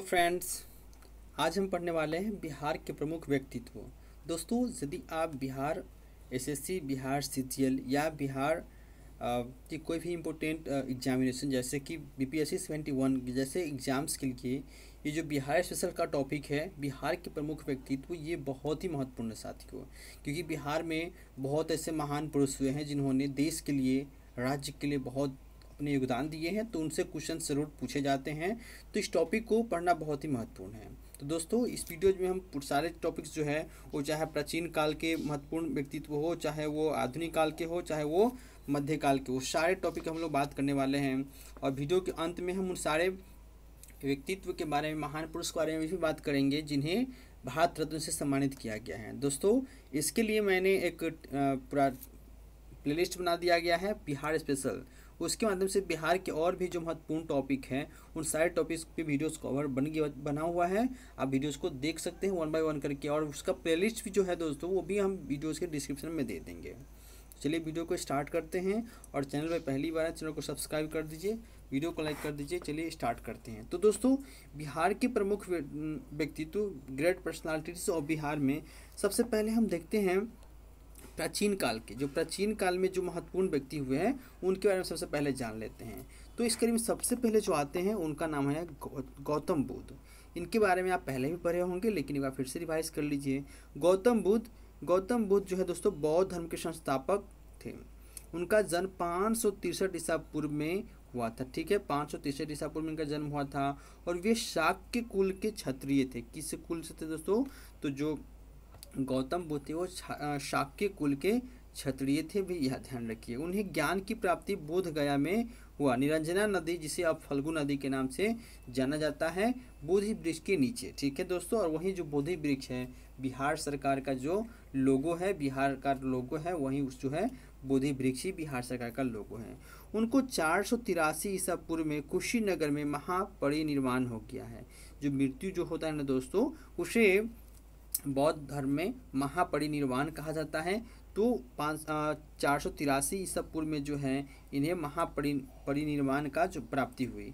तो फ्रेंड्स, आज हम पढ़ने वाले हैं बिहार के प्रमुख व्यक्तित्व। दोस्तों, यदि आप बिहार एसएससी, बिहार सीजीएल या बिहार की कोई भी इम्पोर्टेंट एग्जामिनेशन जैसे कि बीपीएससी 71 जैसे एग्ज़ाम्स के लिए ये जो बिहार स्पेशल का टॉपिक है, बिहार के प्रमुख व्यक्तित्व, ये बहुत ही महत्वपूर्ण है साथियों। क्योंकि बिहार में बहुत ऐसे महान पुरुष हुए हैं जिन्होंने देश के लिए, राज्य के लिए बहुत अपने योगदान दिए हैं, तो उनसे क्वेश्चन जरूर पूछे जाते हैं। तो इस टॉपिक को पढ़ना बहुत ही महत्वपूर्ण है। तो दोस्तों, इस वीडियो में हम सारे टॉपिक्स जो है वो चाहे प्राचीन काल के महत्वपूर्ण व्यक्तित्व हो, चाहे वो आधुनिक काल के हो, चाहे वो मध्यकाल के, वो सारे टॉपिक हम लोग बात करने वाले हैं। और वीडियो के अंत में हम उन सारे व्यक्तित्व के बारे में, महान पुरुष के बारे में भी बात करेंगे जिन्हें भारत रत्न से सम्मानित किया गया है। दोस्तों, इसके लिए मैंने एक पूरा प्लेलिस्ट बना दिया गया है बिहार स्पेशल। उसके माध्यम से बिहार के और भी जो महत्वपूर्ण टॉपिक हैं उन सारे टॉपिक्स पे वीडियोस कवर बना हुआ है। आप वीडियोस को देख सकते हैं वन बाय वन करके, और उसका प्लेलिस्ट भी जो है दोस्तों वो भी हम वीडियोस के डिस्क्रिप्शन में दे देंगे। चलिए वीडियो को स्टार्ट करते हैं। और चैनल पर पहली बार है, चैनल को सब्सक्राइब कर दीजिए, वीडियो को लाइक कर दीजिए। चलिए स्टार्ट करते हैं। तो दोस्तों, बिहार के प्रमुख व्यक्तित्व, ग्रेट पर्सनालिटीज ऑफ बिहार में सबसे पहले हम देखते हैं प्राचीन काल में जो महत्वपूर्ण व्यक्ति हुए हैं उनके बारे में सबसे पहले जान लेते हैं। तो इस कड़ी में सबसे पहले जो आते हैं उनका नाम है गौतम बुद्ध। इनके बारे में आप पहले भी पढ़े होंगे, लेकिन एक बार फिर से रिवाइज कर लीजिए। गौतम बुद्ध जो है दोस्तों बौद्ध धर्म के संस्थापक थे। उनका जन्म 563 ईसा पूर्व में हुआ था। ठीक है, 563 ईसा पूर्व में इनका जन्म हुआ था। और वे शाक्य कुल के क्षत्रिय थे। किस कुल से थे दोस्तों? तो जो गौतम बुद्ध थे वो शाक्य कुल के क्षत्रिय थे भी, यह ध्यान रखिए। उन्हें ज्ञान की प्राप्ति बोध गया में हुआ। निरंजना नदी, जिसे अब फल्गु नदी के नाम से जाना जाता है, बोधि वृक्ष के नीचे। ठीक है दोस्तों, और वही जो बोधि वृक्ष है, बिहार सरकार का जो लोगो है, बिहार का लोगो है, वही उस जो है बोधि वृक्ष ही बिहार सरकार का लोगो है। उनको 483 ईसा पूर्व में कुशीनगर में महापरिनिर्वाण हो गया है। जो मृत्यु जो होता है ना दोस्तों, उसे बौद्ध धर्म में महापरिनिर्वाण कहा जाता है। तो 483 ईसा पूर्व में जो है इन्हें महापरिनिर्वाण का जो प्राप्ति हुई।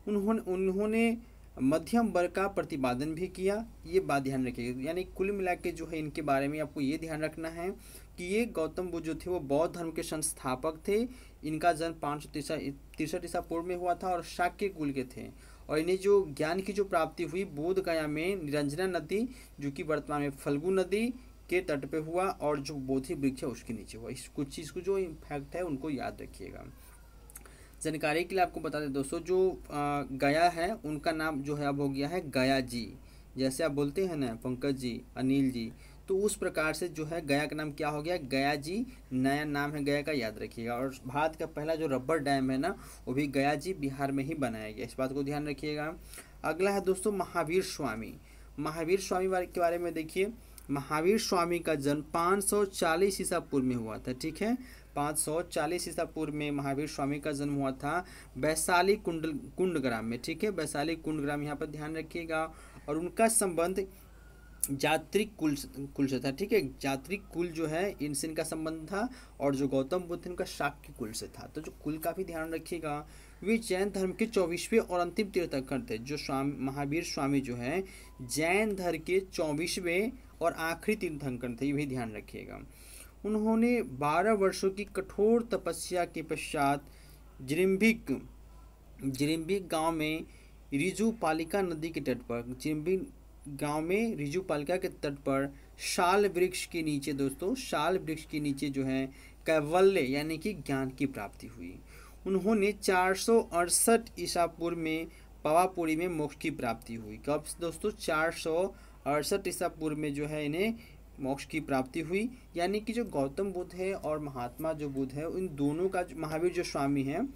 उन्होंने मध्यम वर्ग का प्रतिपादन भी किया। ये बात ध्यान रखिएगा। यानी कुल मिला के जो है इनके बारे में आपको ये ध्यान रखना है कि ये गौतम बुद्ध जो थे वो बौद्ध धर्म के संस्थापक थे। इनका जन्म 563 ईसा पूर्व में हुआ था और शाक्य कुल के थे। और इन्हें जो ज्ञान की जो प्राप्ति हुई बोध गया में निरंजना नदी, जो कि वर्तमान में फल्गु नदी के तट पे हुआ, और जो बोधि वृक्ष है उसके नीचे हुआ। इस कुछ चीज़ को जो इम्पैक्ट है उनको याद रखिएगा। जानकारी के लिए आपको बता दें दोस्तों, जो गया है उनका नाम जो है अब हो गया है गया जी। जैसे आप बोलते हैं ना पंकज जी, अनिल जी, तो उस प्रकार से जो है गया का नाम क्या हो गया? गया जी। नया नाम है गया का, याद रखिएगा। और भारत का पहला जो रबर डैम है ना, वो भी गया जी बिहार में ही बनाया गया। इस बात को ध्यान रखिएगा। अगला है दोस्तों महावीर स्वामी। महावीर स्वामी के बारे में देखिए। महावीर स्वामी का जन्म 540 ईसा पूर्व में हुआ था। ठीक है, 540 ईसा पूर्व में महावीर स्वामी का जन्म हुआ था वैशाली कुंडग्राम में। ठीक है, वैशाली कुंडग्राम, यहाँ पर ध्यान रखिएगा। और उनका संबंध जात्रिक कुल से था। ठीक है, जात्रिक कुल जो है इनसे इनका संबंध था। और जो गौतम बुद्ध इनका शाक्य कुल से था। तो जो कुल का भी ध्यान रखिएगा। वे जैन धर्म के 24वें और अंतिम तीर्थंकर थे। जो महावीर स्वामी जो है जैन धर्म के 24वें और आखिरी तीर्थंकर थे, ये भी ध्यान रखिएगा। उन्होंने 12 वर्षों की कठोर तपस्या के पश्चात जिरिम्बिक गांव में रिजुपालिका नदी के तट पर, जिरिम्बिक गांव में रिजुपालिका के तट पर शाल वृक्ष के नीचे दोस्तों, शाल वृक्ष के नीचे जो है कैवल्य यानी कि ज्ञान की प्राप्ति हुई। उन्होंने 468 ईसा पूर्व में पावापुरी में मोक्ष की प्राप्ति हुई। कब दोस्तों? 468 ईसा पूर्व में जो है इन्हें मोक्ष की प्राप्ति हुई। यानी कि जो गौतम बुद्ध है और महात्मा जो बुद्ध है, इन दोनों का महावीर जो स्वामी है,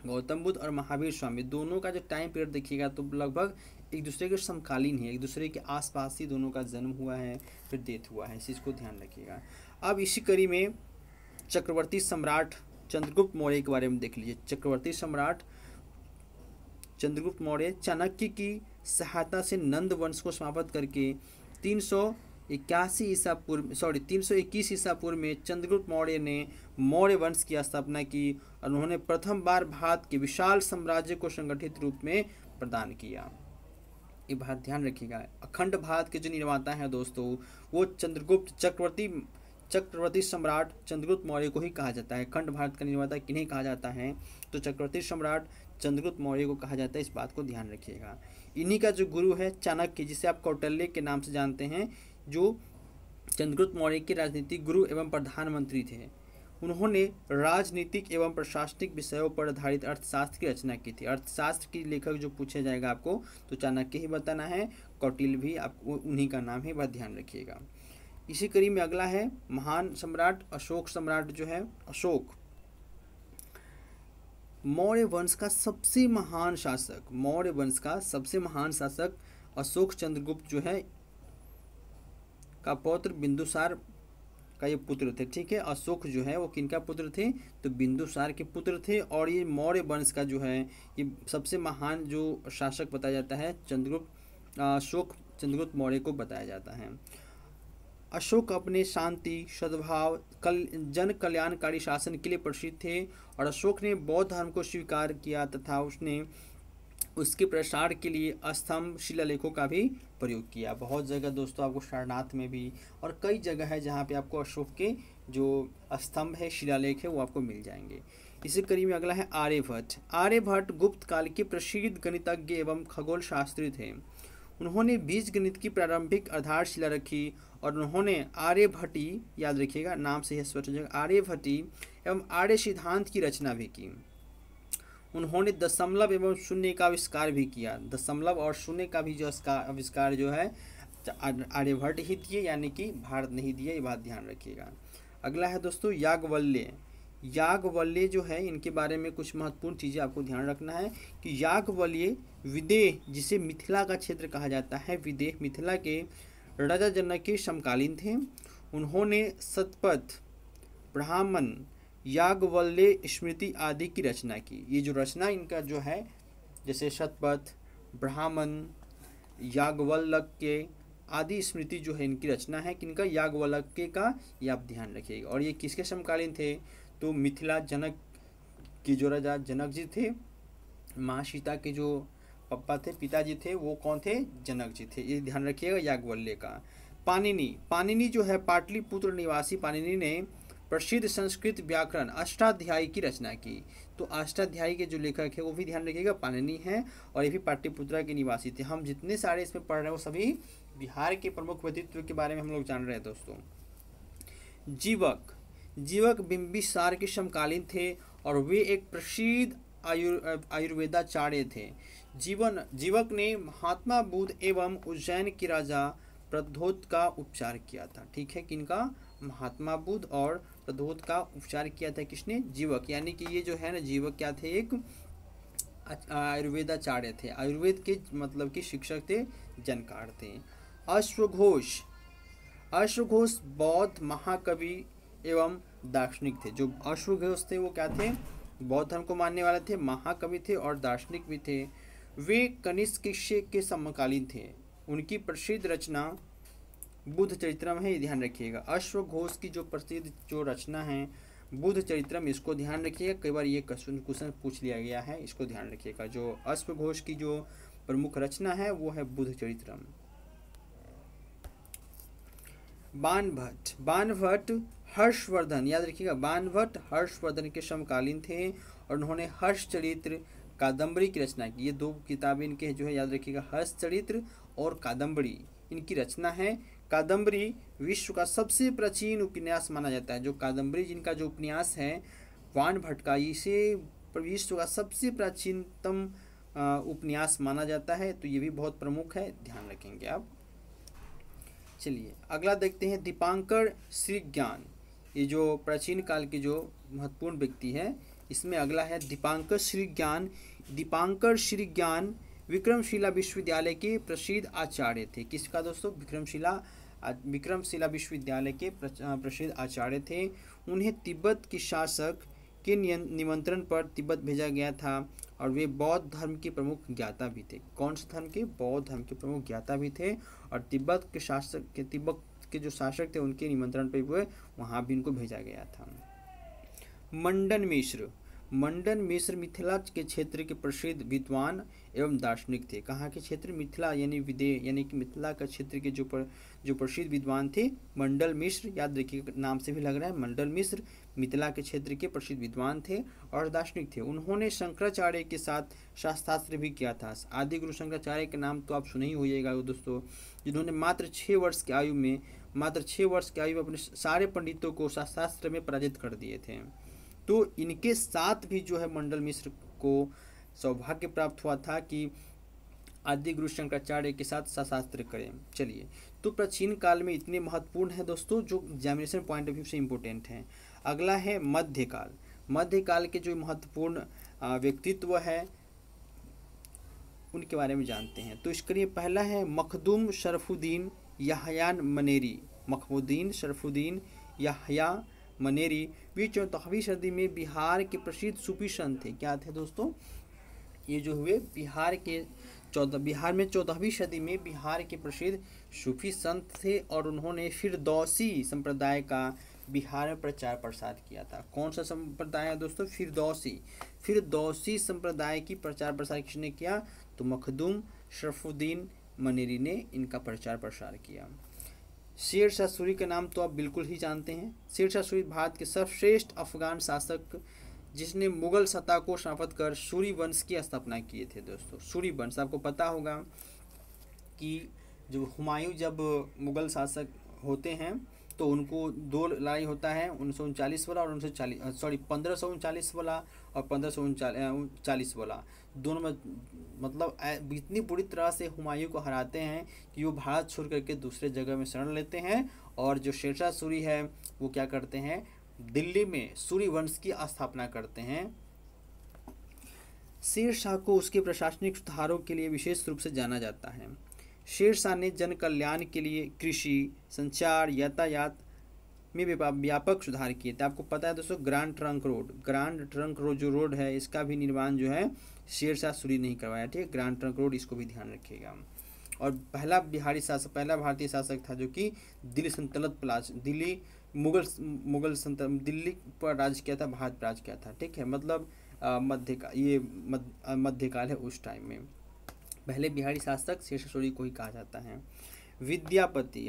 गौतम बुद्ध और महावीर स्वामी दोनों का जो टाइम पीरियड देखिएगा तो लगभग एक दूसरे के समकालीन है। एक दूसरे के आसपास ही दोनों का जन्म हुआ है, फिर डेथ हुआ है। इस चीज़ को ध्यान रखिएगा। अब इसी कड़ी में चक्रवर्ती सम्राट चंद्रगुप्त मौर्य के बारे में देख लीजिए। चक्रवर्ती सम्राट चंद्रगुप्त मौर्य चाणक्य की सहायता से नंद वंश को समाप्त करके 321 ईसा पूर्व में चंद्रगुप्त मौर्य ने मौर्य वंश की स्थापना की। और उन्होंने प्रथम बार भारत के विशाल साम्राज्य को संगठित रूप में प्रदान किया। ये बात ध्यान रखिएगा। अखंड भारत के जो निर्माता हैं दोस्तों, वो चक्रवर्ती सम्राट चंद्रगुप्त मौर्य को ही कहा जाता है। अखंड भारत का निर्माता किन्हें कहा जाता है? तो चक्रवर्ती सम्राट चंद्रगुप्त मौर्य को कहा जाता है। इस बात को ध्यान रखिएगा। इन्हीं का जो गुरु है चाणक्य, जिसे आप कौटिल्य के नाम से जानते हैं, जो चंद्रगुप्त मौर्य के राजनीतिक गुरु एवं प्रधानमंत्री थे। उन्होंने राजनीतिक एवं प्रशासनिक विषयों पर आधारित अर्थशास्त्र की रचना की थी। अर्थशास्त्र की लेखक जो पूछा जाएगा आपको, तो चाणक्य ही बताना है, कौटिल्य भी आपको उन्हीं का नाम है, बात ध्यान रखिएगा। इसी कड़ी में अगला है महान सम्राट अशोक सम्राट जो है अशोक, मौर्य वंश का सबसे महान शासक, मौर्य वंश का सबसे महान शासक अशोक चंद्रगुप्त जो है का पौत्र बिंदुसार का ये पुत्र थे। ठीक है, अशोक जो है वो किनका पुत्र थे? तो बिंदुसार के पुत्र थे। और ये मौर्य वंश का जो है ये सबसे महान जो शासक बताया जाता है अशोक चंद्रगुप्त मौर्य को बताया जाता है। अशोक अपने शांति, सद्भाव, जन कल्याणकारी शासन के लिए प्रसिद्ध थे। और अशोक ने बौद्ध धर्म को स्वीकार किया तथा उसने उसके प्रसार के लिए स्तंभ शिलालेखों का भी प्रयोग किया। बहुत जगह दोस्तों आपको सारनाथ में भी और कई जगह है जहाँ पे आपको अशोक के जो स्तंभ है, शिलालेख है, वो आपको मिल जाएंगे। इसी कड़ी में अगला है आर्यभट्ट। आर्यभट्ट गुप्त काल के प्रसिद्ध गणितज्ञ एवं खगोल शास्त्री थे। उन्होंने बीज गणित की प्रारंभिक आधारशिला रखी और उन्होंने आर्यभट्टी, याद रखिएगा नाम से स्पष्ट हो जाएगा, आर्यभट्टी एवं आर्य सिद्धांत की रचना भी की। उन्होंने दशमलव एवं शून्य का आविष्कार भी किया। दशमलव और शून्य का भी जो आविष्कार जो है आर्यभट्ट ही दिए, यानी कि भारत नहीं दिया, ये बात ध्यान रखिएगा। अगला है दोस्तों याज्ञवल्क्य। याज्ञवल्क्य जो है इनके बारे में कुछ महत्वपूर्ण चीज़ें आपको ध्यान रखना है कि याज्ञवल्क्य विदेह, जिसे मिथिला का क्षेत्र कहा जाता है, विदेह मिथिला के राजा जनक के समकालीन थे। उन्होंने शतपथ, ब्राह्मण, याज्ञवल्क्य स्मृति आदि की रचना की। ये जो रचना इनका जो है, जैसे शतपथ, ब्राह्मण, याज्ञवल्क्य आदि स्मृति जो है इनकी रचना है, किनका? याज्ञवल्क्य का, ये आप ध्यान रखिएगा। और ये किसके समकालीन थे? तो मिथिला जनक के जो राजा जनक जी थे, माँ सीता के जो पापा थे, पिताजी थे, वो कौन थे? जनक जी थे, ये ध्यान रखिएगा याज्ञवल्क्य का। पाणिनि जो है पाटलिपुत्र निवासी पाणिनि ने प्रसिद्ध संस्कृत व्याकरण अष्टाध्यायी की रचना की। तो अष्टाध्यायी के जो लेखक है वो भी ध्यान रखिएगा पाणिनि हैं, और ये भी पाटलिपुत्रा के निवासी थे। हम जितने सारे इसमें पढ़ रहे हैं वो सभी बिहार के प्रमुख व्यक्तित्व के बारे में हम लोग जान रहे हैं दोस्तों। जीवक बिंबिसार के समकालीन थे और वे एक प्रसिद्ध आयुर्वेदाचार्य थे। जीवक ने महात्मा बुद्ध एवं उज्जैन के राजा प्रद्योत का उपचार किया था। ठीक है, किनका? महात्मा बुद्ध और प्रद्योत का उपचार किया था किसने? जीवक। यानी कि ये जो है ना, जीवक क्या थे? एक आयुर्वेदाचार्य थे, आयुर्वेद के मतलब कि शिक्षक थे, जानकार थे। अश्वघोष बौद्ध महाकवि एवं दार्शनिक थे। जो अश्वघोष थे वो क्या थे? बौद्ध धर्म को मानने वाले थे, महाकवि थे और दार्शनिक भी थे। वे कनिष्क के समकालीन थे। उनकी प्रसिद्ध रचना बुद्ध चरित्रम है, ये ध्यान रखिएगा। अश्वघोष की जो प्रसिद्ध जो रचना है बुद्ध चरित्रम, इसको ध्यान रखिएगा। कई बार ये क्वेश्चन पूछ लिया गया है, इसको ध्यान रखिएगा। जो अश्वघोष की जो प्रमुख रचना है वो है बुद्ध चरित्रम। बाणभट्ट हर्षवर्धन, याद रखिएगा, बाणभट्ट हर्षवर्धन के समकालीन थे और उन्होंने हर्षचरित्र कादम्बरी की रचना की। ये दो किताबें इनके जो है, याद रखिएगा, हर्षचरित्र और कादम्बरी इनकी रचना है। कादम्बरी विश्व का सबसे प्राचीन उपन्यास माना जाता है। जो कादम्बरी जिनका जो उपन्यास है बाणभट्ट का, इसे विश्व का सबसे प्राचीनतम उपन्यास माना जाता है। तो ये भी बहुत प्रमुख है, ध्यान रखेंगे आप। चलिए अगला देखते हैं दीपांकर श्रीज्ञान। ये जो प्राचीन काल के जो महत्वपूर्ण व्यक्ति है, इसमें अगला है दीपांकर श्रीज्ञान। दीपांकर श्रीज्ञान विक्रमशिला विश्वविद्यालय के प्रसिद्ध आचार्य थे। किसका दोस्तों? विक्रमशिला विश्वविद्यालय के प्रसिद्ध आचार्य थे। उन्हें तिब्बत के शासक के निमंत्रण पर तिब्बत भेजा गया था और वे बौद्ध धर्म के प्रमुख ज्ञाता भी थे। कौन से धर्म के? बौद्ध धर्म के प्रमुख ज्ञाता भी थे। और तिब्बत के जो शासक थे उनके निमंत्रण पर हुए, वहाँ भी इनको भेजा गया था। मंडन मिश्र मिथिला के क्षेत्र के प्रसिद्ध विद्वान एवं दार्शनिक थे। कहाँ के क्षेत्र? मिथिला यानी विदेह यानी कि मिथिला का क्षेत्र के जो प्रसिद्ध विद्वान थे मंडल मिश्र, याद रखिए नाम से भी लग रहा है मंडल मिश्र मिथिला के क्षेत्र के प्रसिद्ध विद्वान थे और दार्शनिक थे। उन्होंने शंकराचार्य के साथ शास्त्रार्थ भी किया था। आदि गुरु शंकराचार्य के नाम तो आप सुने ही होइएगा दोस्तों, जिन्होंने मात्र 6 वर्ष की आयु में अपने सारे पंडितों को शास्त्रास्त्र में पराजित कर दिए थे। तो इनके साथ भी जो है मंडल मिश्र को सौभाग्य प्राप्त हुआ था कि आदि गुरु शंकराचार्य के साथ शास्त्र करें। चलिए, तो प्राचीन काल में इतने महत्वपूर्ण है दोस्तों जो एग्जामिनेशन पॉइंट ऑफ व्यू से इम्पोर्टेंट हैं। अगला है मध्यकाल। मध्यकाल के जो महत्वपूर्ण व्यक्तित्व है उनके बारे में जानते हैं। तो इसके लिए पहला है मखदूम शरफुद्दीन याह्या मनेरी। मखदूम शरफुद्दीन याह्या मनेरी वे 14वीं सदी में बिहार के प्रसिद्ध सूफी संत थे। क्या थे दोस्तों? ये जो हुए बिहार में 14वीं सदी में बिहार के प्रसिद्ध सूफी संत थे और उन्होंने फिरदौसी संप्रदाय का बिहार में प्रचार प्रसार किया था। कौन सा संप्रदाय है दोस्तों? फिरदौसी संप्रदाय की प्रचार प्रसार किसने किया? तो मखदूम शरफुद्दीन मनेरी ने इनका प्रचार प्रसार किया। शेर शाह सूरी का नाम तो आप बिल्कुल ही जानते हैं। शेर शाह सूरी भारत के सर्वश्रेष्ठ अफगान शासक जिसने मुगल सत्ता को समाप्त कर सूरी वंश की स्थापना किए थे। दोस्तों सूरी वंश आपको पता होगा कि जो हुमायूं जब मुगल शासक होते हैं तो उनको 2 लड़ाई होता है, 1939 वाला और 1539 वाला और 1539 वाला। दोनों में मतलब इतनी बुरी तरह से हुमायूं को हराते हैं कि वो भारत छोड़ करके दूसरे जगह में शरण लेते हैं और जो शेरशाह सूरी है वो क्या करते हैं? दिल्ली में सूरी वंश की स्थापना करते हैं। शेर शाह को उसके प्रशासनिक सुधारों के लिए विशेष रूप से जाना जाता है। शेर शाह ने जन कल्याण के लिए कृषि, संचार, यातायात में व्यापक सुधार किए थे। आपको पता है दोस्तों ग्रांड ट्रंक रोड जो रोड है इसका भी निर्माण जो है शेर शाह सूरी नहीं करवाया। ठीक है, ग्रांड ट्रंक रोड, इसको भी ध्यान रखिएगा। और पहला भारतीय शासक था जो कि दिल्ली सल्तनत दिल्ली पर राज किया था, भारत राज किया था। ठीक है, मतलब मध्यकाल है उस टाइम में। पहले बिहारी शासक शेर शाह सूरी को ही कहा जाता है। विद्यापति,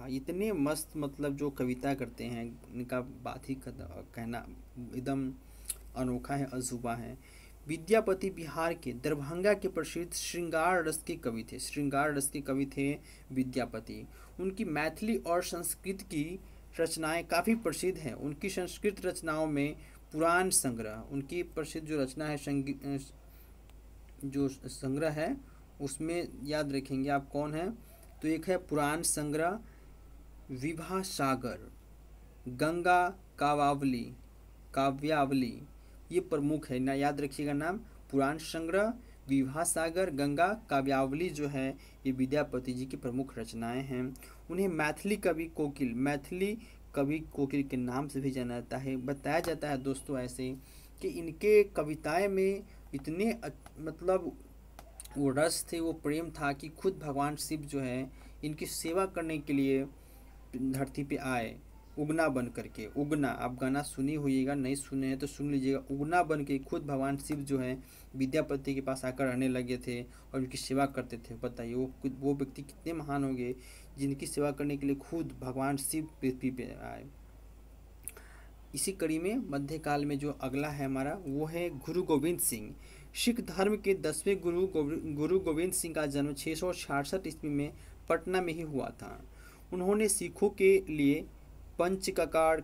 इतने मस्त मतलब जो कविता करते हैं इनका बात ही कहना एकदम अनोखा है, अजूबा है। विद्यापति बिहार के दरभंगा के प्रसिद्ध श्रृंगार रस के कवि थे विद्यापति। उनकी मैथिली और संस्कृत की रचनाएं काफ़ी प्रसिद्ध हैं। उनकी संस्कृत रचनाओं में पुराण संग्रह, उनकी प्रसिद्ध जो रचना है जो संग्रह है उसमें याद रखेंगे आप कौन है? तो एक है पुराण संग्रह, विभा सागर, गंगा काव्यावली, ये प्रमुख है ना, याद रखिएगा नाम। पुराण संग्रह, विभा सागर, गंगा काव्यावली जो है ये विद्यापति जी की प्रमुख रचनाएं हैं। उन्हें मैथिली कवि कोकिल के नाम से भी जाना जाता है। बताया जाता है दोस्तों ऐसे कि इनके कविताएं में इतने मतलब वो रस थे, वो प्रेम था कि खुद भगवान शिव जो है इनकी सेवा करने के लिए धरती पे आए, उगना बन करके। उगना, आप गाना सुनी होइएगा, नहीं सुने हैं तो सुन लीजिएगा। उगना बन के खुद भगवान शिव जो है विद्यापति के पास आकर रहने लगे थे और उनकी सेवा करते थे। बताइए वो व्यक्ति कितने महान होंगे जिनकी सेवा करने के लिए खुद भगवान शिव पृथ्वी पे आए। इसी कड़ी में मध्यकाल में जो अगला है हमारा वो है गुरु गोविंद सिंह। सिख धर्म के 10वें गुरु गोविंद सिंह का जन्म 666 ईस्वी में पटना में ही हुआ था। उन्होंने सिखों के लिए पंचककार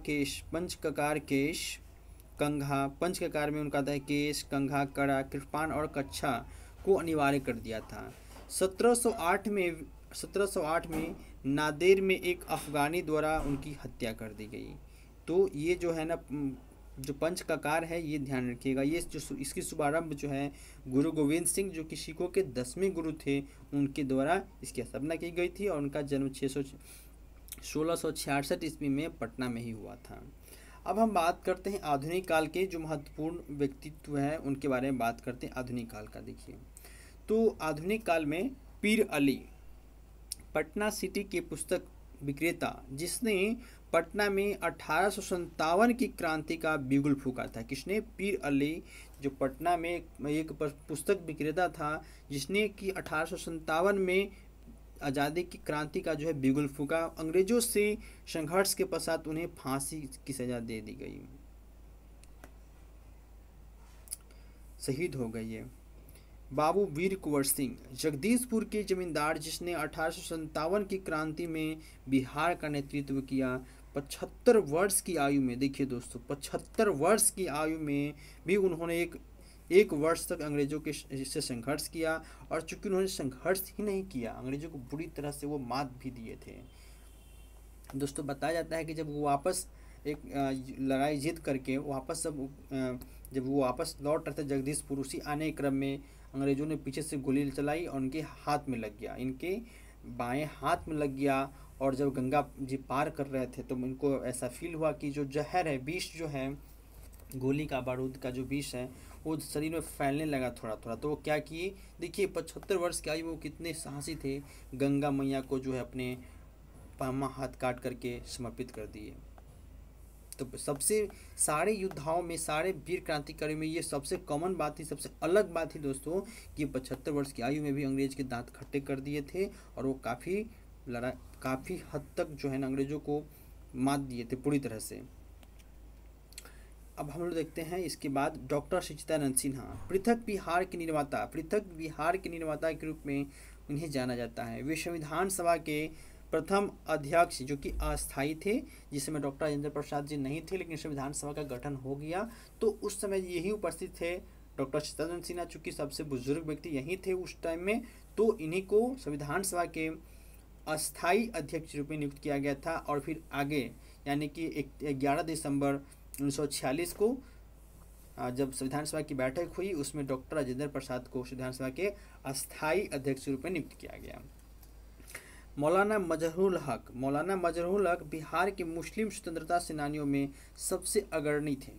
में उनका था केश, कंघा, कड़ा, कृपान और कच्छा को अनिवार्य कर दिया था। 1708 में नादेर में एक अफगानी द्वारा उनकी हत्या कर दी गई। तो ये जो है ना जो पंचककार है ये ध्यान रखिएगा। ये जो इसकी शुभारंभ जो है गुरु गोविंद सिंह जो कि सिखों के 10वें गुरु थे उनके द्वारा इसकी स्थापना की गई थी और उनका जन्म 1666 ईस्वी में पटना में ही हुआ था। अब हम बात करते हैं आधुनिक काल के जो महत्वपूर्ण व्यक्तित्व हैं उनके बारे में बात करते हैं। आधुनिक काल का देखिए, तो आधुनिक काल में पीर अली पटना सिटी के विक्रेता जिसने पटना में 1857 की क्रांति का बिगुल फूका था। किसने? पीर अली, जो पटना में एक पुस्तक विक्रेता था जिसने कि 1857 में आज़ादी की क्रांति का जो है बिगुल फूका। अंग्रेजों से संघर्ष के पश्चात उन्हें फांसी की सजा दे दी गई, शहीद हो गए ये। बाबू वीर कुंवर सिंह, जगदीशपुर के जमींदार जिसने 1857 की क्रांति में बिहार का नेतृत्व किया। 75 वर्ष की आयु में, देखिए दोस्तों, 75 वर्ष की आयु में भी उन्होंने एक वर्ष तक अंग्रेजों के से संघर्ष किया। और चूंकि उन्होंने संघर्ष ही नहीं किया, अंग्रेजों को बुरी तरह से वो मात भी दिए थे। दोस्तों बताया जाता है कि जब वो वापस एक लड़ाई जीत करके वापस जब वो वापस लौट रहे थे जगदीशपुर, उसी आने के क्रम में अंग्रेजों ने पीछे से गोली चलाई और उनके हाथ में लग गया, इनके बाएं हाथ में लग गया। और जब गंगा जी पार कर रहे थे तो इनको ऐसा फील हुआ कि जो जहर है, विष जो है, गोली का बारूद का जो विष है वो शरीर में फैलने लगा थोड़ा थोड़ा। तो वो क्या किए, देखिए 75 वर्ष की आयु, वो कितने साहसी थे, गंगा मैया को जो है अपने पामा हाथ काट करके समर्पित कर दिए। तो सबसे सारे योद्धाओं में, सारे वीर क्रांतिकारियों में ये सबसे कॉमन बात थी, सबसे अलग बात थी दोस्तों कि 75 वर्ष की आयु में भी अंग्रेज के दांत खट्टे कर दिए थे और वो काफ़ी हद तक जो है ना अंग्रेजों को मात दिए थे पूरी तरह से। अब हम लोग देखते हैं इसके बाद डॉक्टर सच्चिदानंद सिन्हा, पृथक बिहार के निर्माता के रूप में उन्हें जाना जाता है। वे संविधान सभा के प्रथम अध्यक्ष जो कि अस्थायी थे, जिस समय डॉक्टर राजेंद्र प्रसाद जी नहीं थे, लेकिन संविधान सभा का गठन हो गया तो उस समय यही उपस्थित थे डॉक्टर सच्चिदानंद सिन्हा। चूँकि सबसे बुजुर्ग व्यक्ति यही थे उस टाइम में, तो इन्हीं को संविधान सभा के अस्थायी अध्यक्ष रूप में नियुक्त किया गया था। और फिर आगे यानी कि 11 दिसंबर 1946 को जब संविधान सभा की बैठक हुई, उसमें डॉक्टर राजेंद्र प्रसाद को संविधान सभा के अस्थायी अध्यक्ष रूप में नियुक्त किया गया। मौलाना मजहरूल हक बिहार के मुस्लिम स्वतंत्रता सेनानियों में सबसे अग्रणी थे।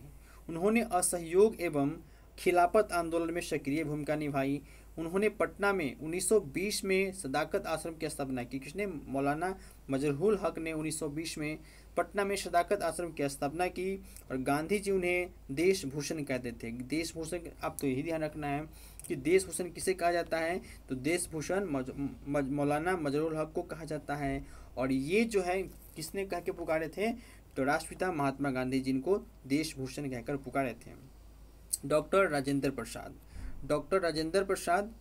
उन्होंने असहयोग एवं खिलाफत आंदोलन में सक्रिय भूमिका निभाई। उन्होंने पटना में 1920 में सदाकत आश्रम की स्थापना की। किसने? मौलाना मजहरूल हक ने 1920 में पटना में सदाकत आश्रम की स्थापना की। और गांधी जी उन्हें देश भूषण कहते थे। देश भूषण, आप तो यही ध्यान रखना है कि देश भूषण किसे कहा जाता है, तो देश भूषण मौलाना मजहरूल हक को कहा जाता है। और ये जो है किसने कह के पुकारे थे, तो राष्ट्रपिता महात्मा गांधी जी इनको देश भूषण कहकर पुकारे थे। डॉक्टर राजेंद्र प्रसाद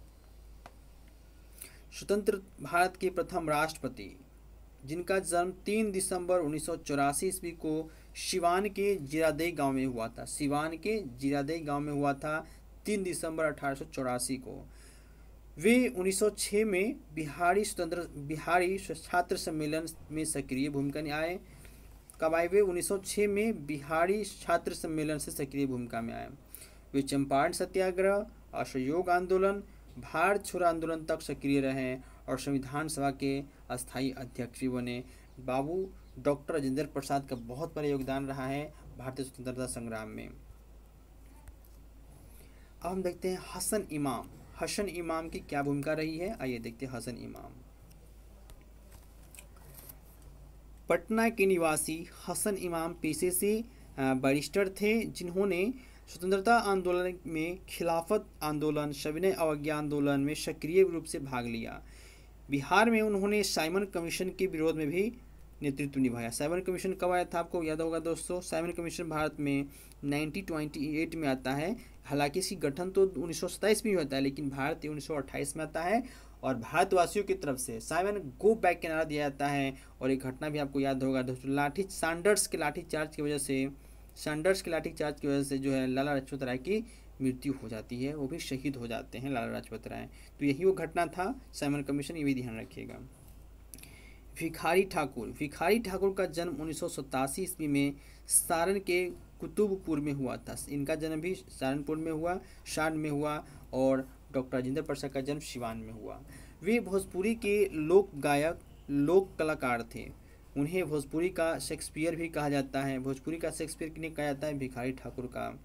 स्वतंत्र भारत के प्रथम राष्ट्रपति, जिनका जन्म 3 दिसंबर 1984 ईस्वी को सिवान के जीरादेई गांव में हुआ था। 3 दिसंबर 1884 को। वे 1906 में बिहारी छात्र सम्मेलन में सक्रिय भूमिका निभाए। कब आए वे? 1906 में बिहारी छात्र सम्मेलन से सक्रिय भूमिका में आए। वे चंपारण सत्याग्रह, असहयोग आंदोलन, भारत छोड़ो आंदोलन तक सक्रिय रहे और संविधान सभा के अस्थायी अध्यक्ष भी बने। बाबू डॉक्टर राजेंद्र प्रसाद का बहुत बड़ा योगदान रहा है भारतीय स्वतंत्रता संग्राम में। अब हम देखते हैं हसन इमाम की क्या भूमिका रही है। आइए देखते हैं हसन इमाम। पटना के निवासी हसन इमाम पेशे से बैरिस्टर थे, जिन्होंने स्वतंत्रता आंदोलन में, खिलाफत आंदोलन, सविनय अवज्ञा आंदोलन में सक्रिय रूप से भाग लिया। बिहार में उन्होंने साइमन कमीशन के विरोध में भी नेतृत्व निभाया। साइमन कमीशन कब आया था, आपको याद होगा दोस्तों। साइमन कमीशन भारत में 1928 में आता है। हालांकि इसकी गठन तो 1927 में होता है, लेकिन भारत 1928 में आता है। और भारतवासियों की तरफ से साइमन गो बैक के नारा दिया जाता है। और एक घटना भी आपको याद होगा दोस्तों, सैंडर्स के लाठीचार्ज की वजह से जो है लाला लाजपत राय की मृत्यु हो जाती है, वो भी शहीद हो जाते हैं लाला लाजपत राय। तो यही वो घटना था साइमन कमीशन, ये भी ध्यान रखिएगा। भिखारी ठाकुर का जन्म 1987 ईस्वी में सारण के कुतुबपुर में हुआ था। इनका जन्म भी सहारनपुर में हुआ, शान में हुआ। और डॉक्टर राजेंद्र प्रसाद का जन्म सिवान में हुआ। वे भोजपुरी के लोक गायक, लोक कलाकार थे। उन्हें भोजपुरी का शेक्सपियर भी कहा जाता है। भोजपुरी का शेक्सपियर किन्हें कहा जाता है? भिखारी ठाकुर का।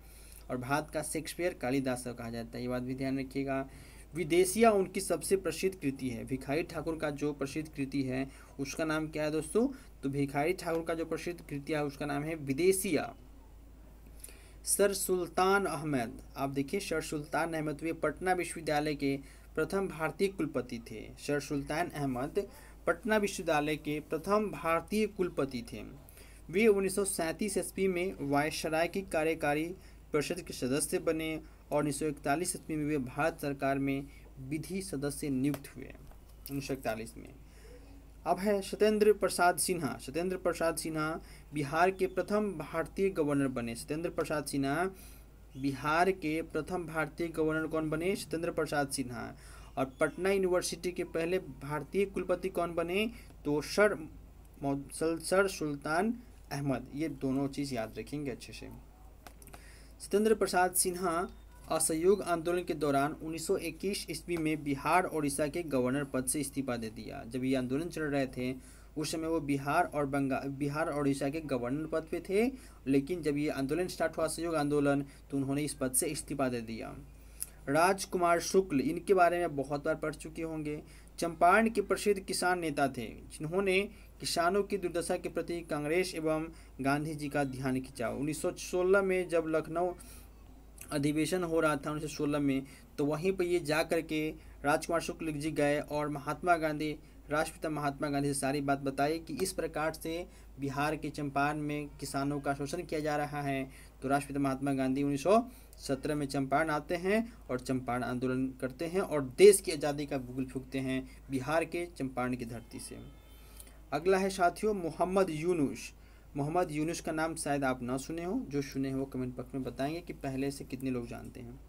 और भारत का शेक्सपियर कालिदास को कहा जाता है, ये बात भी ध्यान रखिएगा। विदेशिया उनकी सबसे प्रसिद्ध कृति है। भिखारी ठाकुर का जो प्रसिद्ध कृति है उसका नाम क्या है दोस्तों? तो भिखारी ठाकुर का जो प्रसिद्ध कृति है उसका नाम है विदेशिया। सर सुल्तान अहमद, आप देखिए सर सुल्तान अहमद वे पटना विश्वविद्यालय के प्रथम भारतीय कुलपति थे। सर सुल्तान अहमद पटना विश्वविद्यालय के प्रथम भारतीय कुलपति थे। वे 1937 ईस्वी में वायसराय की कार्यकारी परिषद के सदस्य बने और 1941 ईस्वी में वे भारत सरकार में विधि सदस्य नियुक्त हुए 1941 में। अब है सत्येंद्र प्रसाद सिन्हा। सत्येंद्र प्रसाद सिन्हा बिहार के प्रथम भारतीय गवर्नर बने। सत्येंद्र प्रसाद सिन्हा बिहार के प्रथम भारतीय गवर्नर कौन बने? सत्येंद्र प्रसाद सिन्हा। और पटना यूनिवर्सिटी के पहले भारतीय कुलपति कौन बने? तो सर सुल्तान अहमद। ये दोनों चीज़ याद रखेंगे अच्छे से। सत्येंद्र प्रसाद सिन्हा असहयोग आंदोलन के दौरान 1921 ईस्वी में बिहार और उड़ीसा के गवर्नर पद से इस्तीफा दे दिया। जब ये आंदोलन चल रहे थे उस समय वो बिहार और उड़ीसा के गवर्नर पद पे थे, लेकिन जब ये आंदोलन स्टार्ट हुआ असहयोग आंदोलन तो उन्होंने इस पद से इस्तीफा दे दिया। राजकुमार शुक्ल, इनके बारे में बहुत बार पढ़ चुके होंगे। चंपारण के प्रसिद्ध किसान नेता थे जिन्होंने किसानों की दुर्दशा के प्रति कांग्रेस एवं गांधी जी का ध्यान खींचा। 1916 में जब लखनऊ अधिवेशन हो रहा था 1916 में, तो वहीं पर ये जा कर के राजकुमार शुक्ल जी गए और राष्ट्रपिता महात्मा गांधी से सारी बात बताई कि इस प्रकार से बिहार के चंपारण में किसानों का शोषण किया जा रहा है। तो राष्ट्रपिता महात्मा गांधी 1917 में चंपारण आते हैं और चंपारण आंदोलन करते हैं और देश की आज़ादी का बुगल फूंकते हैं बिहार के चंपारण की धरती से। अगला है साथियों मोहम्मद यूनुस। मोहम्मद यूनुस का नाम शायद आप ना सुने हो, जो सुने हो कमेंट बॉक्स में बताएंगे कि पहले से कितने लोग जानते हैं।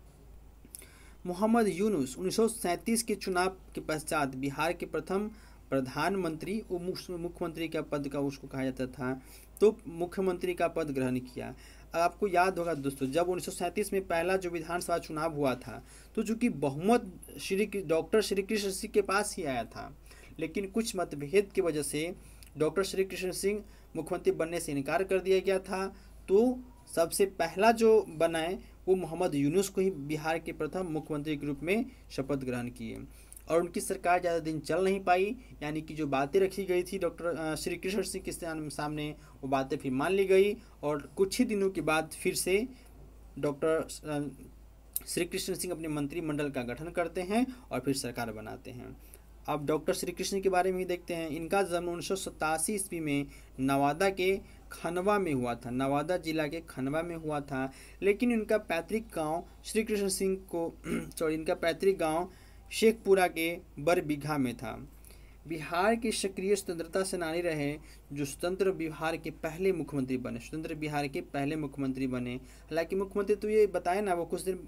मोहम्मद यूनुस 1937 के चुनाव के पश्चात बिहार के प्रथम प्रधानमंत्री और मुख्यमंत्री का पद का उसको कहा जाता था, तो मुख्यमंत्री का पद ग्रहण किया। आपको याद होगा दोस्तों, जब 1937 में पहला जो विधानसभा चुनाव हुआ था तो चूँकि बहुमत डॉक्टर श्री कृष्ण सिंह के पास ही आया था, लेकिन कुछ मतभेद की वजह से डॉक्टर श्री कृष्ण सिंह मुख्यमंत्री बनने से इनकार कर दिया गया था। तो सबसे पहला जो बनाए वो मोहम्मद यूनुस को ही बिहार के प्रथम मुख्यमंत्री के रूप में शपथ ग्रहण किए और उनकी सरकार ज़्यादा दिन चल नहीं पाई, यानी कि जो बातें रखी गई थी डॉक्टर श्री कृष्ण सिंह के सामने वो बातें फिर मान ली गई और कुछ ही दिनों के बाद फिर से डॉक्टर श्री कृष्ण सिंह अपने मंत्रिमंडल का गठन करते हैं और फिर सरकार बनाते हैं। अब डॉक्टर श्री कृष्ण के बारे में देखते हैं। इनका जन्म 1987 ईस्वी में नवादा के खनवा में हुआ था। नवादा जिला के खनवा में हुआ था, लेकिन इनका पैतृक गांव श्री कृष्ण सिंह को इनका पैतृक गांव शेखपुरा के बरबीघा में था। बिहार के सक्रिय स्वतंत्रता सेनानी रहे जो स्वतंत्र बिहार के पहले मुख्यमंत्री बने। स्वतंत्र बिहार के पहले मुख्यमंत्री बने। हालांकि मुख्यमंत्री तो ये बताए ना, वो कुछ दिन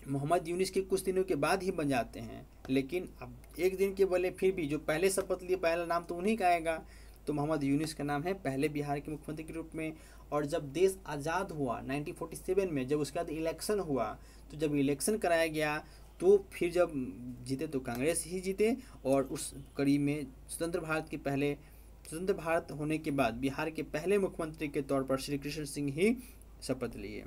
मोहम्मद यूनुस के कुछ दिनों के बाद ही बन जाते हैं, लेकिन अब एक दिन के बोले फिर भी जो पहले शपथ लिए पहला नाम तो उन्हीं का आएगा। तो मोहम्मद यूनुस का नाम है पहले बिहार के मुख्यमंत्री के रूप में। और जब देश आज़ाद हुआ 1947 में, जब उसके बाद इलेक्शन हुआ, तो जब इलेक्शन कराया गया तो फिर जब जीते तो कांग्रेस ही जीते और उस कड़ी में स्वतंत्र भारत होने के बाद बिहार के पहले मुख्यमंत्री के तौर पर श्री कृष्ण सिंह ही शपथ लिए।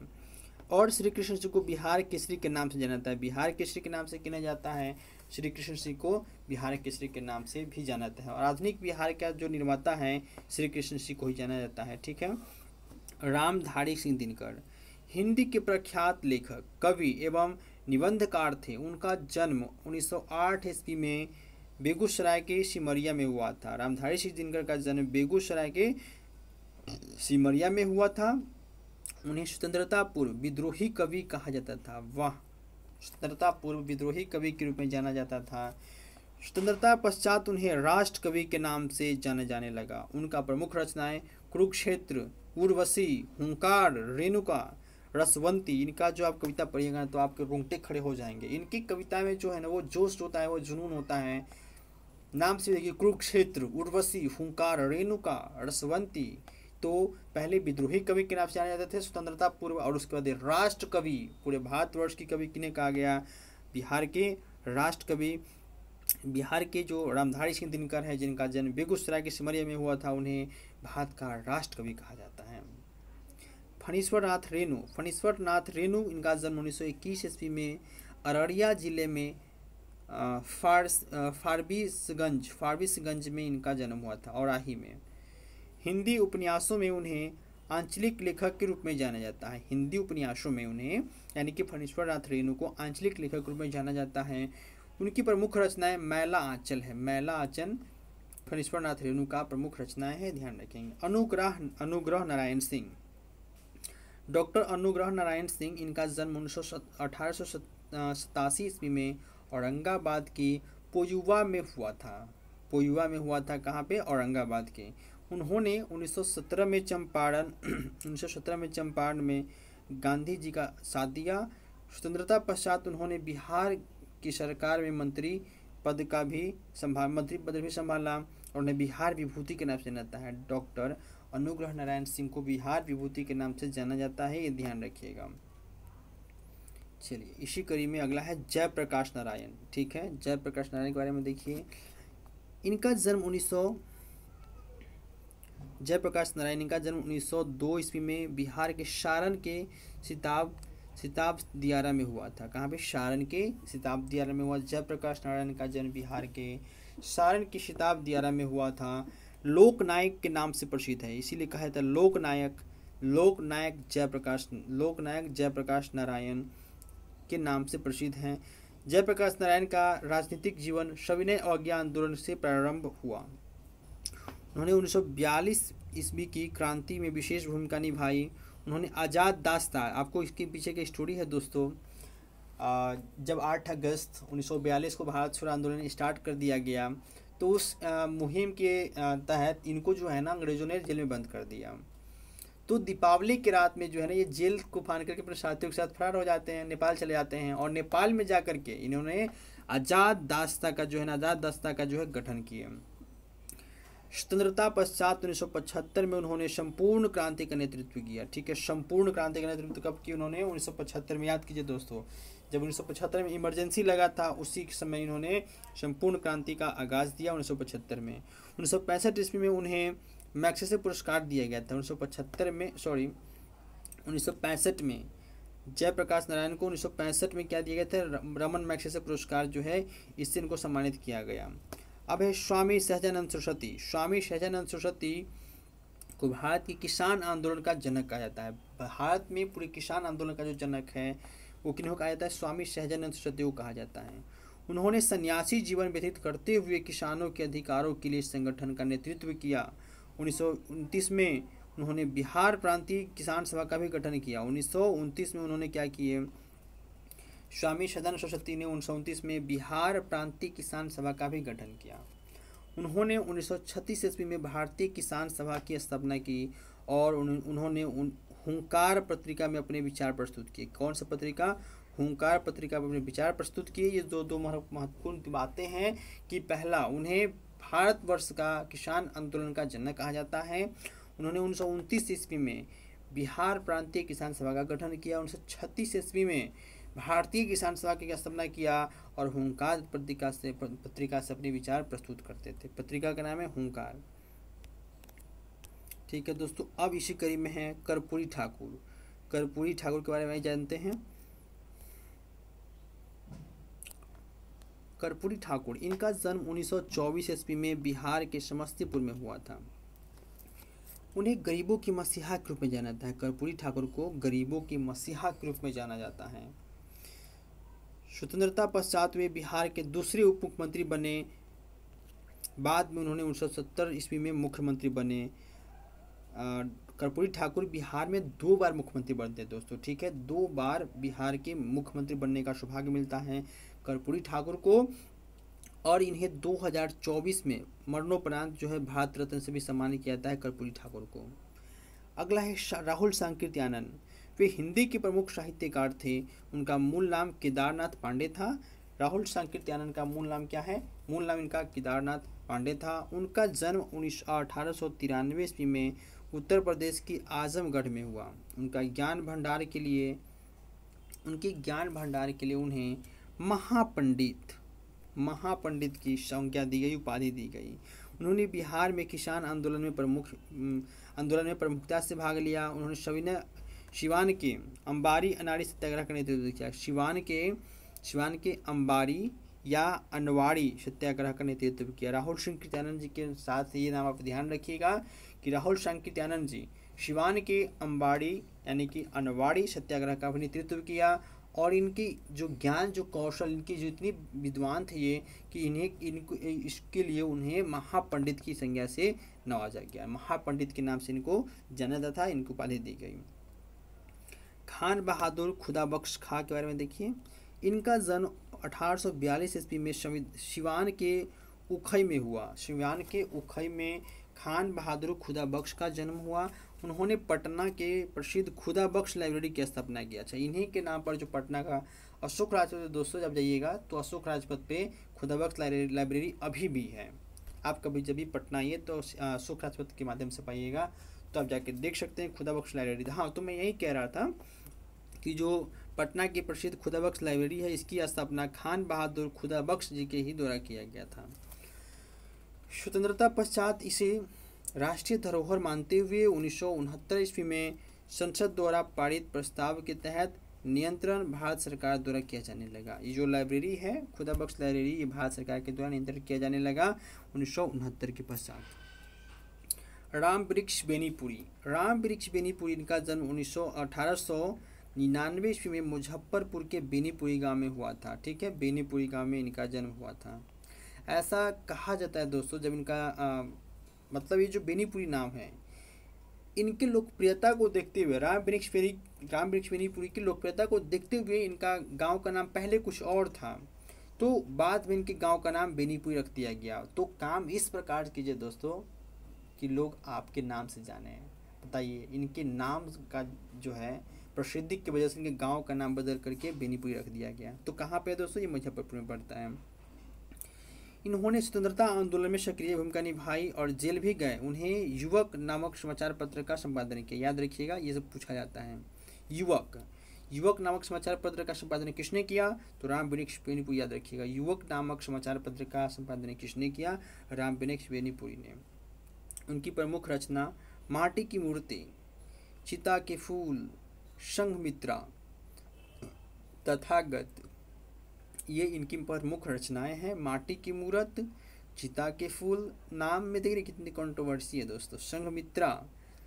और श्री कृष्ण सिंह को बिहार केसरी के नाम से जाना जाता है। बिहार केसरी के नाम से किया जाता है, श्री कृष्ण सिंह को बिहार केसरी के नाम से भी जाना जाता है। और आधुनिक बिहार का जो निर्माता है श्री कृष्ण सिंह को ही जाना जाता है। ठीक है। रामधारी सिंह दिनकर हिंदी के प्रख्यात लेखक, कवि एवं निबंधकार थे। उनका जन्म 1908 ईस्वी में बेगूसराय के सिमरिया में हुआ था। रामधारी सिंह दिनकर का जन्म बेगूसराय के सिमरिया में हुआ था। उन्हें स्वतंत्रता पूर्व विद्रोही कवि कहा जाता था। वाह, स्वतंत्रता पूर्व विद्रोही कवि के रूप में जाना जाता था। स्वतंत्रता पश्चात उन्हें राष्ट्र कवि के नाम से जाना जाने लगा। उनका प्रमुख रचनाएं कुरुक्षेत्र, उर्वशी, हुंकार, रेणुका, रसवंती, इनका जो आप कविता पढ़िएगा तो आपके रोंगटे खड़े हो जाएंगे। इनकी कविता में जो है ना वो जोश होता है, वो जुनून होता है। नाम से देखिए, कुरुक्षेत्र, उर्वशी, हुंकार, रेणुका, रसवंती। तो पहले विद्रोही कवि के नाम से जाने जाते थे स्वतंत्रता पूर्व, और उसके बाद राष्ट्र कवि, पूरे भारतवर्ष की कवि किन्हें कहा गया? बिहार के राष्ट्र कवि, बिहार के जो रामधारी सिंह दिनकर है जिनका जन्म बेगूसराय के सिमरिया में हुआ था, उन्हें भारत का राष्ट्र कवि कहा जाता है। फणीश्वर नाथ रेणु, इनका जन्म 1921 ईस्वी में अररिया जिले में फारबिसगंज में इनका जन्म हुआ था, औराही में। हिंदी उपन्यासों में उन्हें आंचलिक लेखक के रूप में जाना जाता है। हिंदी उपन्यासों में उन्हें यानी कि फणीश्वर नाथ रेणु को आंचलिक लेखक के रूप में जाना जाता है। उनकी प्रमुख रचनाएं मैला आंचल है। मैला आंचल फणीश्वर नाथ रेणु का प्रमुख रचनाएं है, ध्यान रखेंगे। अनुग्रह नारायण सिंह, डॉक्टर अनुग्रह नारायण सिंह, इनका जन्म 1887 ईस्वी में औरंगाबाद की पोयुआ में हुआ था। पोयुआ में हुआ था, कहाँ पे? औरंगाबाद के। उन्होंने 1917 में चंपारण में गांधी जी का साथ दिया। स्वतंत्रता पश्चात उन्होंने बिहार की सरकार में मंत्री पद भी संभाला और उन्हें बिहार विभूति के नाम से जाना जाता है। डॉक्टर अनुग्रह नारायण सिंह को बिहार विभूति के नाम से जाना जाता है, ये ध्यान रखिएगा। चलिए, इसी कड़ी में अगला है जयप्रकाश नारायण। ठीक है, जयप्रकाश नारायण के बारे में देखिए। इनका जन्म जयप्रकाश नारायण इनका जन्म 1902 ईस्वी में बिहार के सारण के सिताब दियारा में हुआ था। कहाँ पे? सारण के सिताब दियारा में हुआ। जयप्रकाश नारायण का जन्म बिहार के सारण के सिताब दियारा में हुआ था। लोकनायक के नाम से प्रसिद्ध है, इसीलिए कहा जाता है लोकनायक जयप्रकाश नारायण के नाम से प्रसिद्ध हैं। जयप्रकाश नारायण का राजनीतिक जीवन सविनय अवज्ञा आंदोलन से प्रारंभ हुआ। उन्होंने 1942 ईस्वी की क्रांति में विशेष भूमिका निभाई। उन्होंने आज़ाद दास्ता, आपको इसके पीछे की स्टोरी है दोस्तों। जब 8 अगस्त 1942 को भारत छोड़ो आंदोलन स्टार्ट कर दिया गया, तो उस मुहिम के तहत इनको जो है ना अंग्रेजों ने जेल में बंद कर दिया। तो दीपावली की रात में जो है ना ये जेल को फाड़ करके अपने साथियों के साथ फरार हो जाते हैं, नेपाल चले जाते हैं और नेपाल में जा करके इन्होंने आज़ाद दास्ता का जो है गठन किया। स्वतंत्रता पश्चात 1975 में उन्होंने संपूर्ण क्रांति का नेतृत्व किया। ठीक है, संपूर्ण क्रांति का नेतृत्व कब किया उन्होंने? 1975 में। याद कीजिए दोस्तों, जब 1975 में इमरजेंसी लगा था उसी समय इन्होंने संपूर्ण क्रांति का आगाज दिया 1975 में। 1965 ईस्वी में उन्हें मैग्सेसे पुरस्कार दिया गया था। 1965 में जयप्रकाश नारायण को 1965 में क्या दिया गया था? रमन मैग्सेसे पुरस्कार जो है इससे इनको सम्मानित किया गया। अब है स्वामी सहजानंद सरस्वती। स्वामी सहजानंद सरस्वती को भारत के किसान आंदोलन का जनक कहा जाता है। भारत में पूरे किसान आंदोलन का जो जनक है वो किन्हों कहा जाता है? स्वामी सहजानंद सरस्वती को कहा जाता है। उन्होंने सन्यासी जीवन व्यतीत करते हुए किसानों के अधिकारों के लिए संगठन का नेतृत्व किया। 1929 में उन्होंने बिहार प्रांतीय किसान सभा का भी गठन किया। 1929 में उन्होंने क्या किए? स्वामी सदानंद सरस्वती ने 1929 में बिहार प्रांतीय किसान सभा का भी गठन किया। उन्होंने 1936 ईस्वी में भारतीय किसान सभा की स्थापना की और उन्होंने हुंकार पत्रिका में अपने विचार प्रस्तुत किए। कौन सा पत्रिका? हुंकार पत्रिका में अपने विचार प्रस्तुत किए। ये दो महत्वपूर्ण बातें हैं कि पहला, उन्हें भारतवर्ष का किसान आंदोलन का जनक कहा जाता है। उन्होंने 1929 ईस्वी में बिहार प्रांतीय किसान सभा का गठन किया। 1936 ईस्वी में भारतीय किसान सभा की स्थापना किया और हुंकार पत्रिका से अपने विचार प्रस्तुत करते थे। पत्रिका का नाम है हुंकार। ठीक है दोस्तों, अब इसी कड़ी में है कर्पूरी ठाकुर। कर्पूरी ठाकुर के बारे में जानते हैं। कर्पूरी ठाकुर, इनका जन्म 1924 ईस्वी में बिहार के समस्तीपुर में हुआ था। उन्हें गरीबों की मसीहा के रूप में जाना जाता है। कर्पूरी ठाकुर को गरीबों की मसीहा के रूप में जाना जाता है। स्वतंत्रता पश्चात वे बिहार के दूसरे उप मुख्यमंत्री बने। बाद में उन्होंने 1970 ईस्वी में मुख्यमंत्री बने। कर्पूरी ठाकुर बिहार में 2 बार मुख्यमंत्री बनते हैं दोस्तों। ठीक है, 2 बार बिहार के मुख्यमंत्री बनने का सौभाग्य मिलता है कर्पूरी ठाकुर को। और इन्हें 2024 में मरणोपरांत जो है भारत रत्न से भी सम्मानित किया जाता है कर्पूरी ठाकुर को। अगला है राहुल सांकृत्यानंद। वे हिंदी के प्रमुख साहित्यकार थे। उनका मूल नाम केदारनाथ पांडे था। राहुल सांकृत्यानंद का मूल नाम क्या है? मूल नाम इनका केदारनाथ पांडे था। उनका जन्म 1893 ईस्वी में उत्तर प्रदेश की आजमगढ़ में हुआ। उनके ज्ञान भंडार के लिए उन्हें महापंडित की संज्ञा दी गई, उपाधि दी गई। उन्होंने बिहार में किसान आंदोलन में प्रमुखता से भाग लिया। उन्होंने सिवान के अंबारी अनाड़ी सत्याग्रह का नेतृत्व किया। सिवान के सिवान के अंबारी या अनवाड़ी सत्याग्रह का नेतृत्व किया। राहुल संकीर्त्यानंद जी के साथ ये नाम आप ध्यान रखिएगा कि राहुल संकीर्त्यानंद जी सिवान के अंबाड़ी यानी कि अनवाड़ी सत्याग्रह का भी नेतृत्व किया। और इनकी जो ज्ञान जो कौशल इनकी जो इतनी विद्वान थे ये कि इनको इसके लिए उन्हें महापंडित की संज्ञा से नवाजा गया। महापंडित के नाम से इनको जाना जाता था, इनको उपाधि दी गई। खान बहादुर खुदाबख्श खां के बारे में देखिए। इनका जन्म 1842 ईस्वी में सिवान के उखई में हुआ। सिवान के उखई में खान बहादुर खुदाबख्श का जन्म हुआ। उन्होंने पटना के प्रसिद्ध खुदाबख्श लाइब्रेरी की स्थापना किया। अच्छा, इन्हीं के नाम पर जो पटना का अशोक राजपथ, दोस्तों जब जाइएगा तो अशोक राजपथ पे खुदाबख्श लाइब्रेरी अभी भी है। आप कभी जब भी पटना आइए तो अशोक राजपथ के माध्यम से पाइएगा, तो आप जाके देख सकते हैं खुदाबख्श लाइब्रेरी। हाँ, तो मैं यही कह रहा था कि जो पटना की प्रसिद्ध खुदाबख्श लाइब्रेरी है, इसकी स्थापना खान बहादुर खुदाबख्श जी के ही द्वारा किया गया था। स्वतंत्रता पश्चात इसे राष्ट्रीय धरोहर मानते हुए 1969 ईस्वी में संसद द्वारा पारित प्रस्ताव के तहत नियंत्रण भारत सरकार द्वारा किया जाने लगा। ये जो लाइब्रेरी है खुदाबख्श लाइब्रेरी, ये भारत सरकार के द्वारा नियंत्रण किया जाने लगा 1969 के पश्चात। राम वृक्ष बेनीपुरी। राम वृक्ष बेनीपुरी, इनका जन्म 1899 ईस्वी में मुजफ्फरपुर के बेनीपुरी गांव में हुआ था। ठीक है, बेनीपुरी गांव में इनका जन्म हुआ था। ऐसा कहा जाता है दोस्तों, जब इनका मतलब ये जो बेनीपुरी नाम है, इनकी लोकप्रियता को देखते हुए राम वृक्ष बेनीपुरी की लोकप्रियता को देखते हुए इनका गांव का नाम पहले कुछ और था, तो बाद में इनके गांव का नाम बेनीपुरी रख दिया गया। तो काम इस प्रकार कीजिए दोस्तों कि लोग आपके नाम से जाने। बताइए, इनके नाम का जो है प्रसिद्धि की वजह से इनके गांव का नाम बदल करके बेनीपुरी रख दिया गया। तो कहाँ पे दोस्तों? ये मुजफ्फरपुर में पड़ता है। इन्होंने स्वतंत्रता आंदोलन में सक्रिय भूमिका निभाई और जेल भी गए। उन्हें युवक नामक समाचार पत्र का संपादन किया। याद रखिएगा, ये सब पूछा जाता है। युवक नामक समाचार पत्र का संपादन किसने किया? तो राम वृक्ष बेनीपुरी। याद रखिएगा, युवक नामक समाचार पत्र का संपादन किसने किया? राम वृक्ष बेनीपुरी ने। उनकी प्रमुख रचना माटी की मूर्ति, चिता के फूल, संघमित्रा, तथागत, ये इनकी प्रमुख रचनाएं हैं। माटी की मूर्त, चिता के फूल, नाम में देखिए कितनी कंट्रोवर्सी है दोस्तों, संघमित्रा,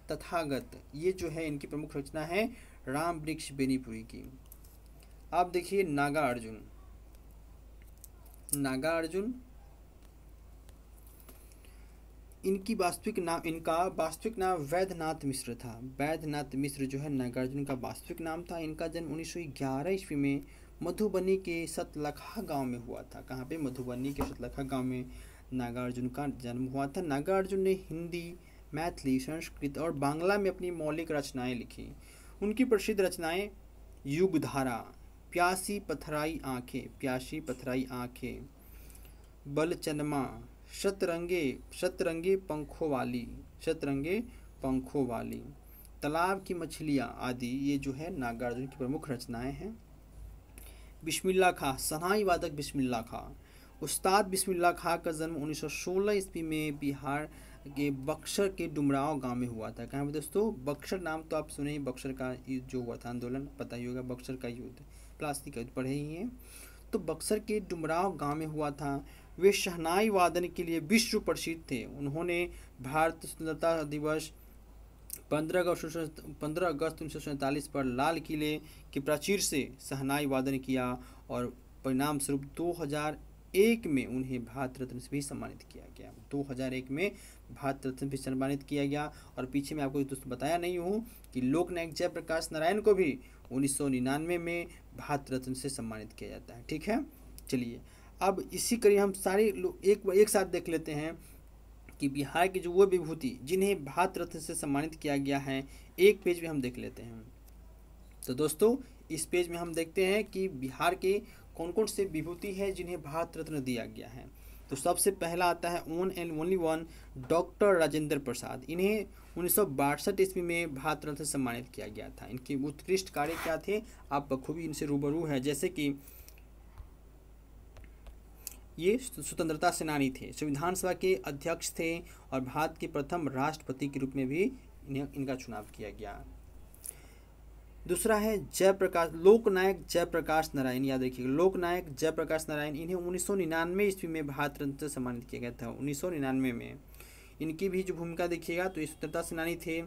तथागत, ये जो है इनकी प्रमुख रचना है राम वृक्ष बेनीपुरी की। आप देखिए नागा अर्जुन। इनका वास्तविक नाम वैद्यनाथ मिश्र था। वैद्यनाथ मिश्र जो है नागार्जुन का वास्तविक नाम था। इनका जन्म 1911 ईस्वी में मधुबनी के सतलखा गांव में हुआ था। कहाँ पे? मधुबनी के सतलखा गांव में नागार्जुन का जन्म हुआ था। नागार्जुन ने हिंदी, मैथिली, संस्कृत और बांग्ला में अपनी मौलिक रचनाएं लिखी। उनकी प्रसिद्ध रचनाएं युगधारा, प्यासी पथराई आंखें, बलचनमा, शतरंगे पंखों वाली, तालाब की मछलियाँ आदि, ये जो है नागार्जुन की प्रमुख रचनाएं हैं। बिस्मिल्लाह खां, सनाई वादक बिस्मिल्लाह खां। उस्ताद बिस्मिल्लाह खां का जन्म 1916 ईस्वी में बिहार के बक्सर के डुमराव गांव में हुआ था। कहाँ पे दोस्तों? बक्सर, नाम तो आप सुने ही, बक्सर का जो हुआ था आंदोलन, पता ही होगा, बक्सर का युद्ध, प्लास्टिक का युद्ध पढ़े ही हैं। तो बक्सर के डुमराव गांव में हुआ था। वे शहनाई वादन के लिए विश्व प्रसिद्ध थे। उन्होंने भारत स्वतंत्रता दिवस 15 अगस्त 1947 पर लाल किले के प्राचीर से शहनाई वादन किया और परिणाम स्वरूप 2001 में उन्हें भारत रत्न से भी सम्मानित किया गया। 2001 में भारत रत्न भी सम्मानित किया गया। और पीछे मैं आपको दोस्तों बताया नहीं हूँ कि लोकनायक जयप्रकाश नारायण को भी 1999 में भारत रत्न से सम्मानित किया जाता है। ठीक है, चलिए अब इसी करीब हम सारे लोग एक साथ देख लेते हैं कि बिहार की जो वो विभूति जिन्हें भारत रत्न से सम्मानित किया गया है, एक पेज में हम देख लेते हैं। तो दोस्तों इस पेज में हम देखते हैं कि बिहार के कौन कौन से विभूति है जिन्हें भारत रत्न दिया गया है। तो सबसे पहला आता है one and only one, doctor Rajendra Prasad. इन्हें 1962 ईस्वी में भारत रत्न से सम्मानित किया गया था। इनके उत्कृष्ट कार्य क्या थे? आप बखूबी इनसे रूबरू है। जैसे कि ये स्वतंत्रता सेनानी थे, संविधान सभा के अध्यक्ष थे और भारत के प्रथम राष्ट्रपति के रूप में भी इनका चुनाव किया गया। दूसरा है जयप्रकाश, लोकनायक जयप्रकाश नारायण, याद रखिएगा लोकनायक जयप्रकाश नारायण, इन्हें 1999 ईस्वी में भारत रत्न से सम्मानित किया गया था। 1999 में इनकी भी जो भूमिका देखिएगा तो ये स्वतंत्रता सेनानी थे,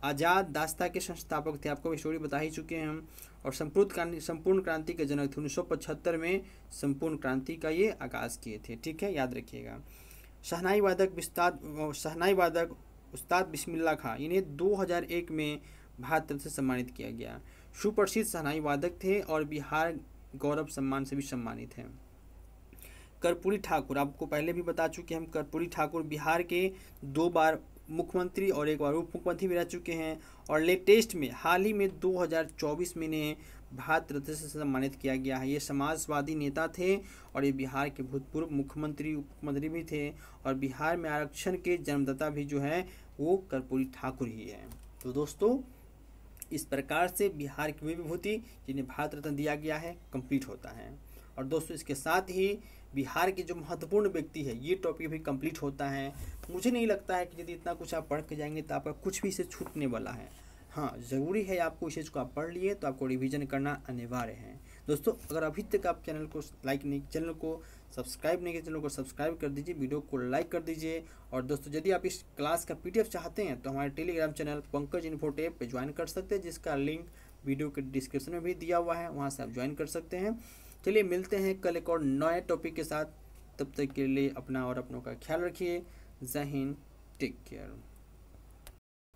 आज़ाद दास्ता के संस्थापक थे, आपको स्टोरी बता ही चुके हैं हम, और संपूर्ण क्रांति के जनक थे। 1975 में संपूर्ण क्रांति का ये आगाज़ किए थे, ठीक है, याद रखिएगा। शहनाई वादक उस्ताद बिस्मिल्लाह खां, इन्हें 2001 में भारत रत्न से सम्मानित किया गया। सुप्रसिद्ध शहनाई वादक थे और बिहार गौरव सम्मान से भी सम्मानित हैं। कर्पूरी ठाकुर, आपको पहले भी बता चुके हैं हम, कर्पूरी ठाकुर बिहार के 2 बार मुख्यमंत्री और 1 बार उप मुख्यमंत्री भी रह चुके हैं, और लेटेस्ट में हाल ही में 2024 में इन्हें भारत रत्न से सम्मानित किया गया है। ये समाजवादी नेता थे और ये बिहार के भूतपूर्व मुख्यमंत्री उप मुख्यमंत्री भी थे, और बिहार में आरक्षण के जन्मदाता भी जो है वो कर्पूरी ठाकुर ही है। तो दोस्तों इस प्रकार से बिहार की विभूति जिन्हें भारत रत्न दिया गया है कंप्लीट होता है। और दोस्तों इसके साथ ही बिहार के जो महत्वपूर्ण व्यक्ति है ये टॉपिक भी कंप्लीट होता है। मुझे नहीं लगता है कि यदि इतना कुछ आप पढ़ के जाएंगे तो आपका कुछ भी इसे छूटने वाला है। हाँ, ज़रूरी है आपको इस चीज़ को आप पढ़ लिए तो आपको रिवीजन करना अनिवार्य है। दोस्तों अगर अभी तक आप चैनल को सब्सक्राइब नहीं किए, चैनल को सब्सक्राइब कर दीजिए, वीडियो को लाइक कर दीजिए। और दोस्तों यदि आप इस क्लास का PDF चाहते हैं तो हमारे टेलीग्राम चैनल पंकज इन्फोटेक पे ज्वाइन कर सकते हैं, जिसका लिंक वीडियो के डिस्क्रिप्शन में भी दिया हुआ है, वहाँ से आप ज्वाइन कर सकते हैं। चलिए मिलते हैं कल एक और नए टॉपिक के साथ, तब तक के लिए अपना और अपनों का ख्याल रखिए। जय हिंद, टेक केयर।